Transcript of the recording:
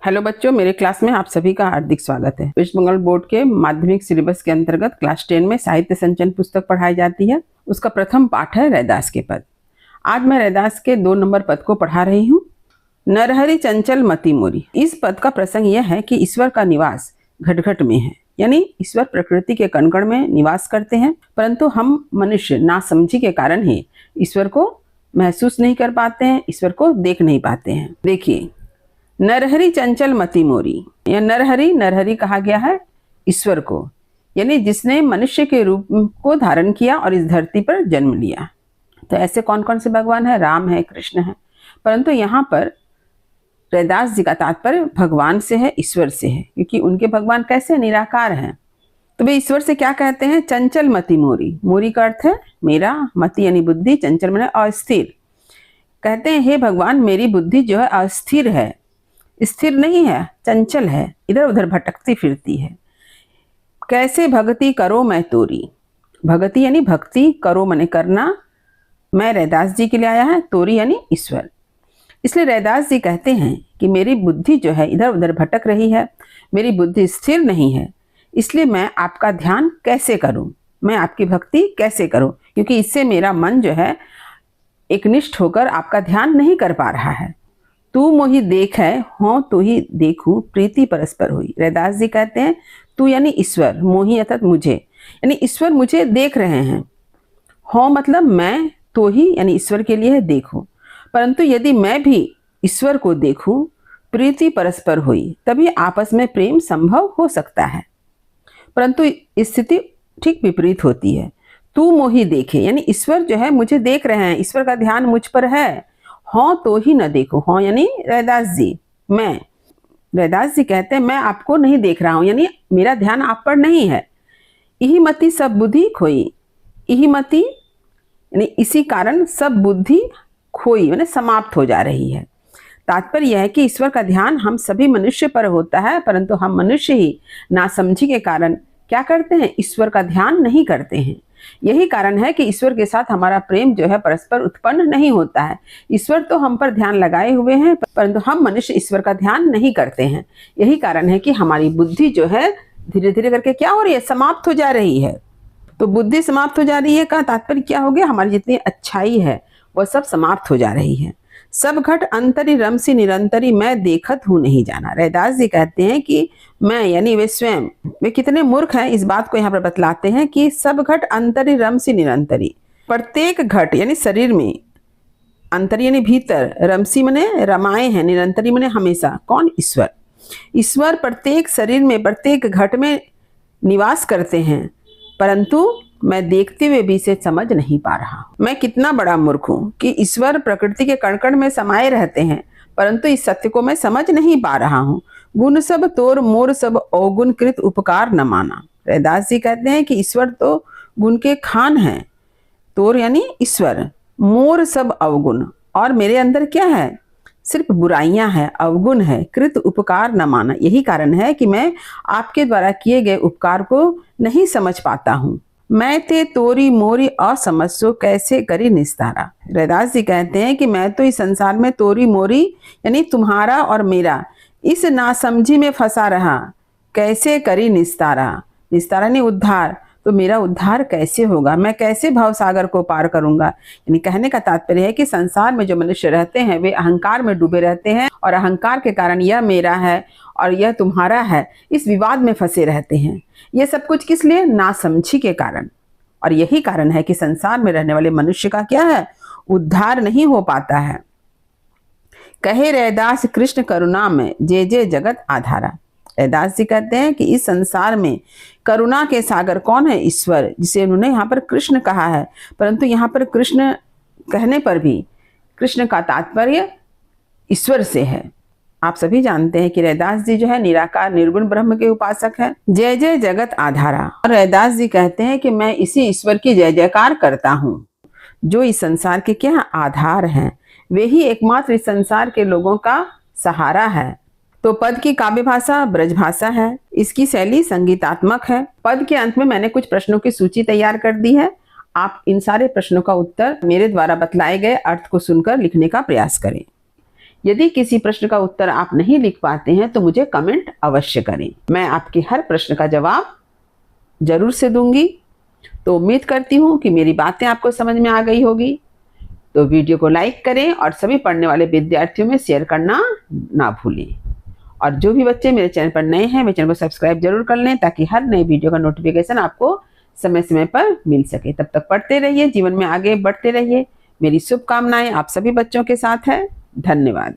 Hello बच्चों, मेरे class में आप सभी का हार्दिक स्वागत है। वेस्ट बंगाल बोर्ड के माध्यमिक सिलेबस के अंतर्गत क्लास 10 में साहित्य संचयन पुस्तक पढ़ाई जाती है। उसका प्रथम पाठ है रैदास के पद। आज मैं रैदास के 2 नंबर पद को पढ़ा रही हूँ। नरहरि चंचल मति मोरी। इस पद का प्रसंग यह है कि ईश्वर का निवास घट-घट में है, यानी ईश्वर प्रकृति के कण-कण में निवास करते हैं, परंतु हम मनुष्य नासमझी के कारण ही ईश्वर को महसूस नहीं कर पाते हैं, ईश्वर को देख नहीं पाते हैं। देखिए, नरहरि चंचल मति मोरी, या नरहरि कहा गया है ईश्वर को, यानी जिसने मनुष्य के रूप को धारण किया और इस धरती पर जन्म लिया। तो ऐसे कौन कौन से भगवान है? राम है, कृष्ण है, परंतु यहाँ पर रैदास जी का तात्पर्य भगवान से है, ईश्वर से है, क्योंकि उनके भगवान कैसे? निराकार हैं। तो वे ईश्वर से क्या कहते हैं? चंचल मति मोरी। मोरी का अर्थ है मेरा, मति यानी बुद्धि, चंचल माने अस्थिर। कहते हैं हे भगवान, मेरी बुद्धि जो है अस्थिर है, स्थिर नहीं है, चंचल है, इधर उधर भटकती फिरती है। कैसे भक्ति करो मैं तोरी। भक्ति यानी भक्ति, करो माने करना, मैं रैदास जी के लिए आया है, तोरी यानी ईश्वर। इसलिए रैदास जी कहते हैं कि मेरी बुद्धि जो है इधर उधर भटक रही है, मेरी बुद्धि स्थिर नहीं है, इसलिए मैं आपका ध्यान कैसे करूं, मैं आपकी भक्ति कैसे करूं, क्योंकि इससे मेरा मन जो है एकनिष्ठ होकर आपका ध्यान नहीं कर पा रहा है। तू मोहि देख है, हो तू ही देखूं, प्रीति परस्पर हुई। रैदास जी कहते हैं तू यानी ईश्वर, मोहि अर्थात मुझे, यानी ईश्वर मुझे देख रहे हैं। हो मतलब मैं, तो ही यानी ईश्वर के लिए है देखूं, परंतु यदि मैं भी ईश्वर को देखूं, प्रीति परस्पर हुई, तभी आपस में प्रेम संभव हो सकता है। परंतु स्थिति ठीक विपरीत होती है। तू मोहि देखे यानी ईश्वर जो है मुझे देख रहे हैं, ईश्वर का ध्यान मुझ पर है। हो तो ही न देखो, हो यानी रैदास जी, मैं। रैदास जी कहते हैं मैं आपको नहीं देख रहा हूं, यानी मेरा ध्यान आप पर नहीं है। यही मति सब बुद्धि खोई। यही मति यानी इसी कारण सब बुद्धि खोई, यानी समाप्त हो जा रही है। तात्पर्य यह है कि ईश्वर का ध्यान हम सभी मनुष्य पर होता है, परंतु हम मनुष्य ही नासमझी के कारण क्या करते हैं? ईश्वर का ध्यान नहीं करते हैं। यही कारण है कि ईश्वर के साथ हमारा प्रेम जो है परस्पर उत्पन्न नहीं होता है। ईश्वर तो हम पर ध्यान लगाए हुए हैं, परंतु हम मनुष्य ईश्वर का ध्यान नहीं करते हैं। यही कारण है कि हमारी बुद्धि जो है धीरे धीरे करके क्या हो रही है? समाप्त हो जा रही है। तो बुद्धि समाप्त हो जा रही है का तात्पर्य क्या हो गया? हमारी जितनी अच्छाई है वह सब समाप्त हो जा रही है। सब घट अंतरी रमसी निरंतरी, मैं देखत हूं नहीं जाना। रैदास जी कहते हैं कि मैं यानी वे स्वयं, वे कितने मूर्ख हैं इस बात को यहाँ पर बतलाते हैं कि सब घट अंतरी रमसी निरंतरी, प्रत्येक घट यानी शरीर में, अंतरी यानी भीतर, रमसी मने रमाए हैं, निरंतरी मने हमेशा। कौन? ईश्वर। ईश्वर प्रत्येक शरीर में, प्रत्येक घट में निवास करते हैं, परंतु मैं देखते हुए भी इसे समझ नहीं पा रहा हूं। मैं कितना बड़ा मूर्ख हूं कि ईश्वर प्रकृति के कण-कण में समाये रहते हैं, परंतु इस सत्य को मैं समझ नहीं पा रहा हूं। गुण सब तोर मोर सब अवगुण कृत उपकार न माना। रैदास जी कहते हैं कि ईश्वर तो गुण के खान हैं, तोर यानी ईश्वर, मोर सब अवगुण, और मेरे अंदर क्या है? सिर्फ बुराइयां हैं, अवगुण है, कृत उपकार न माना। यही कारण है कि मैं आपके द्वारा किए गए उपकार को नहीं समझ पाता हूं। मैं ते तोरी मोरी असमस्यो, कैसे करी निस्तारा। रैदास जी कहते हैं कि मैं तो इस संसार में तोरी मोरी यानी तुम्हारा और मेरा इस नासमझी में फंसा रहा, कैसे करी निस्तारा। निस्तारा यानी उद्धार, तो मेरा उद्धार कैसे होगा? मैं कैसे भवसागर को पार करूंगा? यानी कहने का तात्पर्य है कि संसार में जो मनुष्य रहते हैं वे अहंकार में डूबे रहते हैं, और अहंकार के कारण यह मेरा है और यह तुम्हारा है, इस विवाद में फंसे रहते हैं। यह सब कुछ किस लिए? नासमझी के कारण। और यही कारण है कि संसार में रहने वाले मनुष्य का क्या है? उद्धार नहीं हो पाता है। कहे रैदास कृष्ण करुणा में, जे जे जगत आधारा। रैदास जी कहते हैं कि इस संसार में करुणा के सागर कौन है? ईश्वर, जिसे उन्होंने यहाँ पर कृष्ण कहा है, परंतु यहाँ पर कृष्ण कहने पर भी कृष्ण का तात्पर्य ईश्वर से है। आप सभी जानते हैं कि रैदास जी जो है निराकार निर्गुण ब्रह्म के उपासक है। जय जय जगत आधारा। और रैदास जी कहते हैं कि मैं इसी ईश्वर की जय जयकार करता हूँ, जो इस संसार के क्या आधार हैं, वे ही एकमात्र इस संसार के लोगों का सहारा है। तो पद की काव्य भाषा ब्रज भाषा है, इसकी शैली संगीतात्मक है। पद के अंत में मैंने कुछ प्रश्नों की सूची तैयार कर दी है। आप इन सारे प्रश्नों का उत्तर मेरे द्वारा बतलाए गए अर्थ को सुनकर लिखने का प्रयास करें। यदि किसी प्रश्न का उत्तर आप नहीं लिख पाते हैं तो मुझे कमेंट अवश्य करें। मैं आपके हर प्रश्न का जवाब जरूर से दूंगी। तो उम्मीद करती हूँ कि मेरी बातें आपको समझ में आ गई होगी। तो वीडियो को लाइक करें और सभी पढ़ने वाले विद्यार्थियों में शेयर करना ना भूलें। और जो भी बच्चे मेरे चैनल पर नए हैं, मेरे चैनल को सब्सक्राइब जरूर कर लें ताकि हर नए वीडियो का नोटिफिकेशन आपको समय समय पर मिल सके। तब तक पढ़ते रहिए, जीवन में आगे बढ़ते रहिए। मेरी शुभकामनाएं आप सभी बच्चों के साथ है। धन्यवाद।